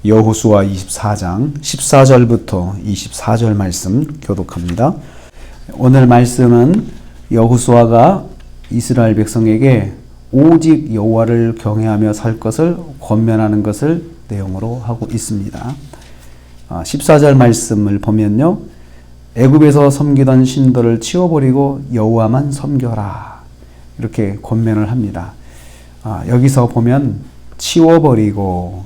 여호수아 24장 14절부터 24절 말씀 교독합니다. 오늘 말씀은 여호수아가 이스라엘 백성에게 오직 여호와를 경외하며 살 것을 권면하는 것을 내용으로 하고 있습니다. 14절 말씀을 보면요, 애굽에서 섬기던 신들을 치워버리고 여호와만 섬겨라, 이렇게 권면을 합니다. 여기서 보면 치워버리고,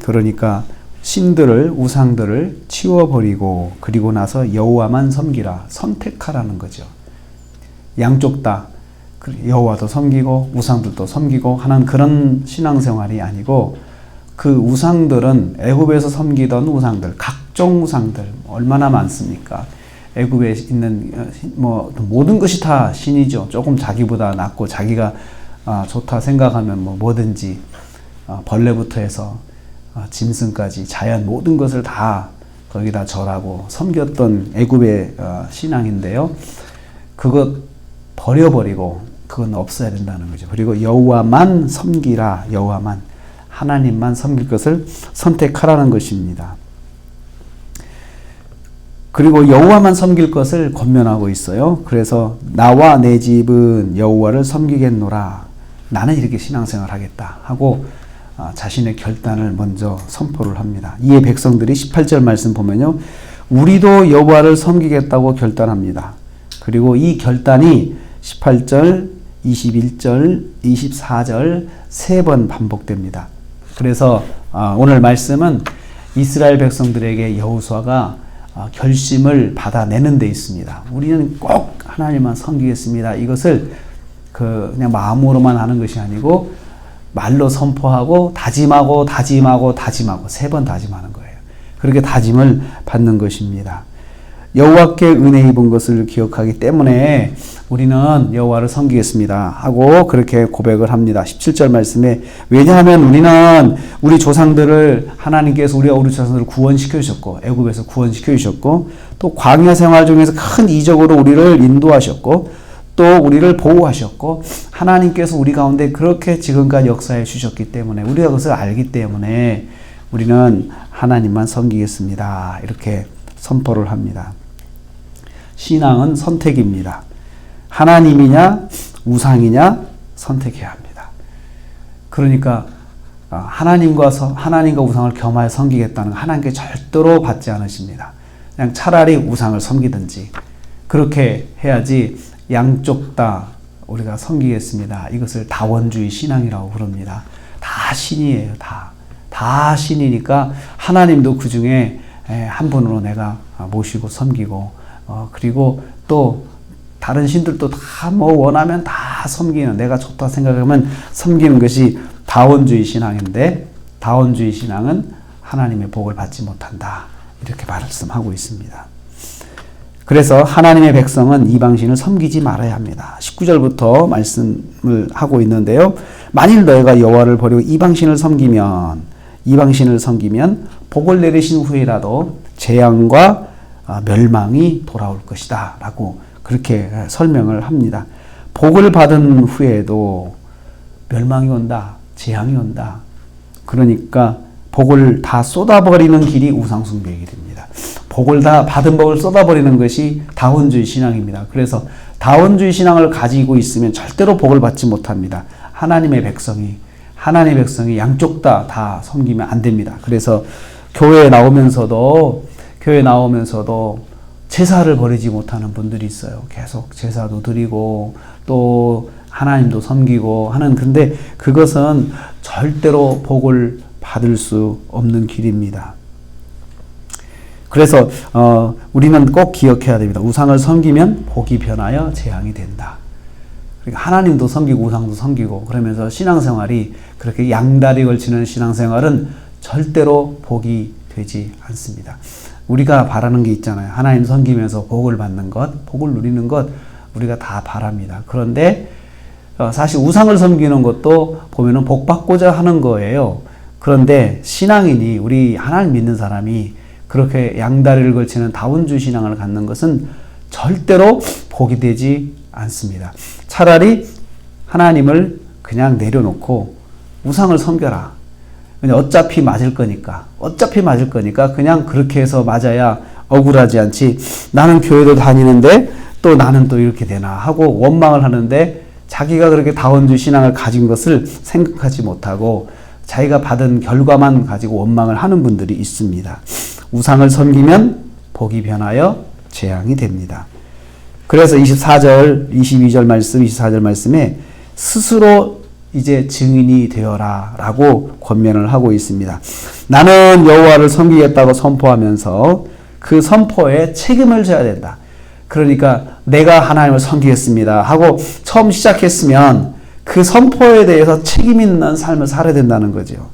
그러니까 신들을, 우상들을 치워버리고 그리고 나서 여호와만 섬기라, 선택하라는 거죠. 양쪽 다 여호와도 섬기고 우상들도 섬기고 하는 그런 신앙생활이 아니고, 그 우상들은 애굽에서 섬기던 우상들, 각종 우상들 얼마나 많습니까? 애굽에 있는 모든 것이 다 신이죠. 조금 자기보다 낫고 자기가 좋다 생각하면 뭐든지, 벌레부터 해서 짐승까지 자연 모든 것을 다 거기다 절하고 섬겼던 애굽의 신앙인데요. 그것 버려버리고 그건 없어야 된다는 거죠. 그리고 여호와만 섬기라, 여호와만, 하나님만 섬길 것을 선택하라는 것입니다. 그리고 여호와만 섬길 것을 권면하고 있어요. 그래서 나와 내 집은 여호와를 섬기겠노라, 나는 이렇게 신앙생활 하겠다 하고 자신의 결단을 먼저 선포를 합니다. 이에 백성들이 18절 말씀 보면요, 우리도 여호와를 섬기겠다고 결단합니다. 그리고 이 결단이 18절, 21절, 24절 세 번 반복됩니다. 그래서 오늘 말씀은 이스라엘 백성들에게 여호수아가 결심을 받아내는 데 있습니다. 우리는 꼭 하나님만 섬기겠습니다. 이것을 그냥 마음으로만 하는 것이 아니고 말로 선포하고 다짐하고 세 번 다짐하는 거예요. 그렇게 다짐을 받는 것입니다. 여호와께 은혜 입은 것을 기억하기 때문에 우리는 여호와를 섬기겠습니다 하고 그렇게 고백을 합니다. 17절 말씀에, 왜냐하면 우리는 우리 조상들을, 하나님께서 우리 조상들을 구원시켜 주셨고, 애굽에서 구원시켜 주셨고, 또 광야 생활 중에서 큰 이적으로 우리를 인도하셨고, 또 우리를 보호하셨고, 하나님께서 우리 가운데 그렇게 지금까지 역사해 주셨기 때문에, 우리가 그것을 알기 때문에 우리는 하나님만 섬기겠습니다, 이렇게 선포를 합니다. 신앙은 선택입니다. 하나님이냐 우상이냐 선택해야 합니다. 그러니까 하나님과 우상을 겸하여 섬기겠다는 거 하나님께 절대로 받지 않으십니다. 그냥 차라리 우상을 섬기든지 그렇게 해야지, 양쪽 다 우리가 섬기겠습니다, 이것을 다원주의 신앙이라고 부릅니다. 다 신이에요. 다 신이니까 하나님도 그 중에 한 분으로 내가 모시고 섬기고, 그리고 또 다른 신들도 다 원하면 다 섬기는, 내가 좋다 생각하면 섬기는 것이 다원주의 신앙인데, 다원주의 신앙은 하나님의 복을 받지 못한다, 이렇게 말씀하고 있습니다. 그래서 하나님의 백성은 이방신을 섬기지 말아야 합니다. 19절부터 말씀을 하고 있는데요, 만일 너희가 여호와를 버리고 이방신을 섬기면 복을 내리신 후에라도 재앙과 멸망이 돌아올 것이다 라고 그렇게 설명을 합니다. 복을 받은 후에도 멸망이 온다, 재앙이 온다. 그러니까 복을 다 쏟아버리는 길이 우상숭배의 길입니다. 받은 복을 쏟아버리는 것이 다원주의 신앙입니다. 그래서 다원주의 신앙을 가지고 있으면 절대로 복을 받지 못합니다. 하나님의 백성이 양쪽 다 섬기면 안 됩니다. 그래서 교회에 나오면서도 제사를 버리지 못하는 분들이 있어요. 계속 제사도 드리고 또 하나님도 섬기고 하는, 근데 그것은 절대로 복을 받을 수 없는 길입니다. 그래서 우리는 꼭 기억해야 됩니다. 우상을 섬기면 복이 변하여 재앙이 된다. 그러니까 하나님도 섬기고 우상도 섬기고 그러면서 신앙생활이 그렇게 양다리 걸치는 신앙생활은 절대로 복이 되지 않습니다. 우리가 바라는 게 있잖아요. 하나님 섬기면서 복을 받는 것, 복을 누리는 것 우리가 다 바랍니다. 그런데 사실 우상을 섬기는 것도 보면은 복 받고자 하는 거예요. 그런데 신앙인이, 우리 하나님 믿는 사람이 그렇게 양다리를 걸치는 다원주의 신앙을 갖는 것은 절대로 복이 되지 않습니다. 차라리 하나님을 그냥 내려놓고 우상을 섬겨라. 그냥 어차피 맞을 거니까 그냥 그렇게 해서 맞아야 억울하지 않지. 나는 교회도 다니는데 또 나는 또 이렇게 되나 하고 원망을 하는데 자기가 그렇게 다원주의 신앙을 가진 것을 생각하지 못하고 자기가 받은 결과만 가지고 원망을 하는 분들이 있습니다. 우상을 섬기면 복이 변하여 재앙이 됩니다. 그래서 24절, 22절 말씀, 24절 말씀에 스스로 이제 증인이 되어라 라고 권면을 하고 있습니다. 나는 여호와를 섬기겠다고 선포하면서 그 선포에 책임을 져야 된다. 그러니까 내가 하나님을 섬기겠습니다 하고 처음 시작했으면 그 선포에 대해서 책임 있는 삶을 살아야 된다는 거죠.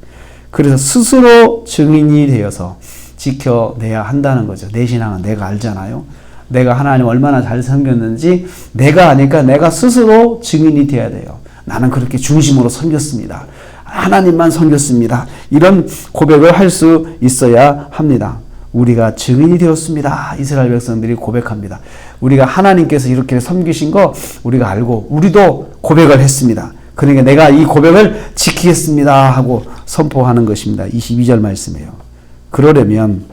그래서 스스로 증인이 되어서 지켜내야 한다는 거죠. 내 신앙은 내가 알잖아요. 내가 하나님 얼마나 잘 섬겼는지 내가 아니까 내가 스스로 증인이 되어야 돼요. 나는 그렇게 중심으로 섬겼습니다. 하나님만 섬겼습니다. 이런 고백을 할 수 있어야 합니다. 우리가 증인이 되었습니다. 이스라엘 백성들이 고백합니다. 우리가 하나님께서 이렇게 섬기신 거 우리가 알고 우리도 고백을 했습니다. 그러니까 내가 이 고백을 지키겠습니다 하고 선포하는 것입니다. 22절 말씀이에요. 그러려면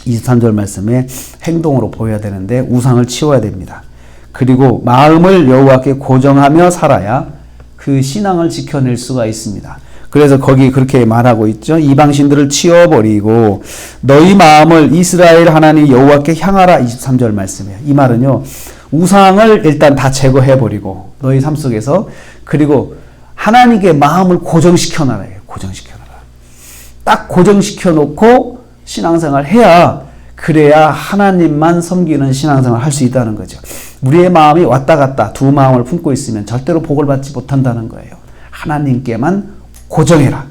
23절 말씀에 행동으로 보여야 되는데 우상을 치워야 됩니다. 그리고 마음을 여호와께 고정하며 살아야 그 신앙을 지켜낼 수가 있습니다. 그래서 거기 그렇게 말하고 있죠. 이방신들을 치워버리고 너희 마음을 이스라엘 하나님 여호와께 향하라. 23절 말씀이에요. 이 말은요. 우상을 일단 다 제거해버리고 너희 삶 속에서 그리고 하나님께 마음을 고정시켜놔라. 고정시켜놔라. 딱 고정시켜놓고 신앙생활 해야 그래야 하나님만 섬기는 신앙생활 할 수 있다는 거죠. 우리의 마음이 왔다 갔다 두 마음을 품고 있으면 절대로 복을 받지 못한다는 거예요. 하나님께만 고정해라.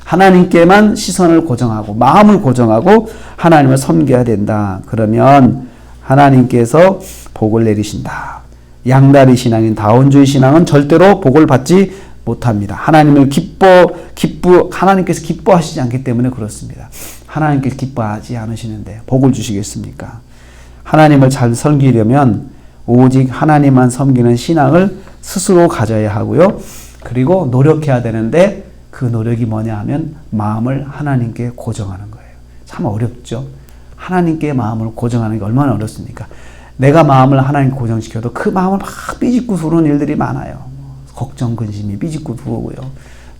하나님께만 시선을 고정하고 마음을 고정하고 하나님을 섬겨야 된다. 그러면 하나님께서 복을 내리신다. 양다리 신앙인 다원주의 신앙은 절대로 복을 받지 못합니다. 하나님을 하나님께서 기뻐하시지 않기 때문에 그렇습니다. 하나님께서 기뻐하지 않으시는데 복을 주시겠습니까? 하나님을 잘 섬기려면 오직 하나님만 섬기는 신앙을 스스로 가져야 하고요. 그리고 노력해야 되는데 그 노력이 뭐냐 하면 마음을 하나님께 고정하는 거예요. 참 어렵죠. 하나님께 마음을 고정하는 게 얼마나 어렵습니까? 내가 마음을 하나님께 고정시켜도 그 마음을 막 삐짓고 두는 일들이 많아요. 걱정, 근심이 삐짓고 두고요.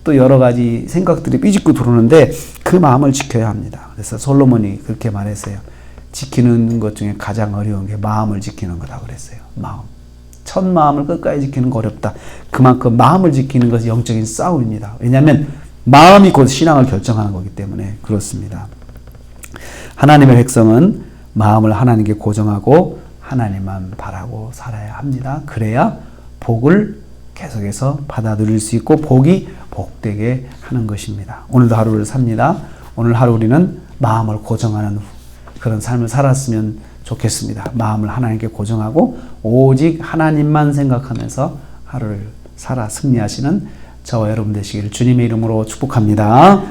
또 여러 가지 생각들이 삐짓고 들어오는데 그 마음을 지켜야 합니다. 그래서 솔로몬이 그렇게 말했어요. 지키는 것 중에 가장 어려운 게 마음을 지키는 거다 그랬어요. 마음. 첫 마음을 끝까지 지키는 거 어렵다. 그만큼 마음을 지키는 것이 영적인 싸움입니다. 왜냐하면 마음이 곧 신앙을 결정하는 거기 때문에 그렇습니다. 하나님의 백성은 마음을 하나님께 고정하고 하나님만 바라고 살아야 합니다. 그래야 복을 계속해서 받아 누릴 수 있고 복이 복되게 하는 것입니다. 오늘도 하루를 삽니다. 오늘 하루 우리는 마음을 고정하는 그런 삶을 살았으면 좋겠습니다. 마음을 하나님께 고정하고 오직 하나님만 생각하면서 하루를 살아 승리하시는 저와 여러분 되시기를 주님의 이름으로 축복합니다.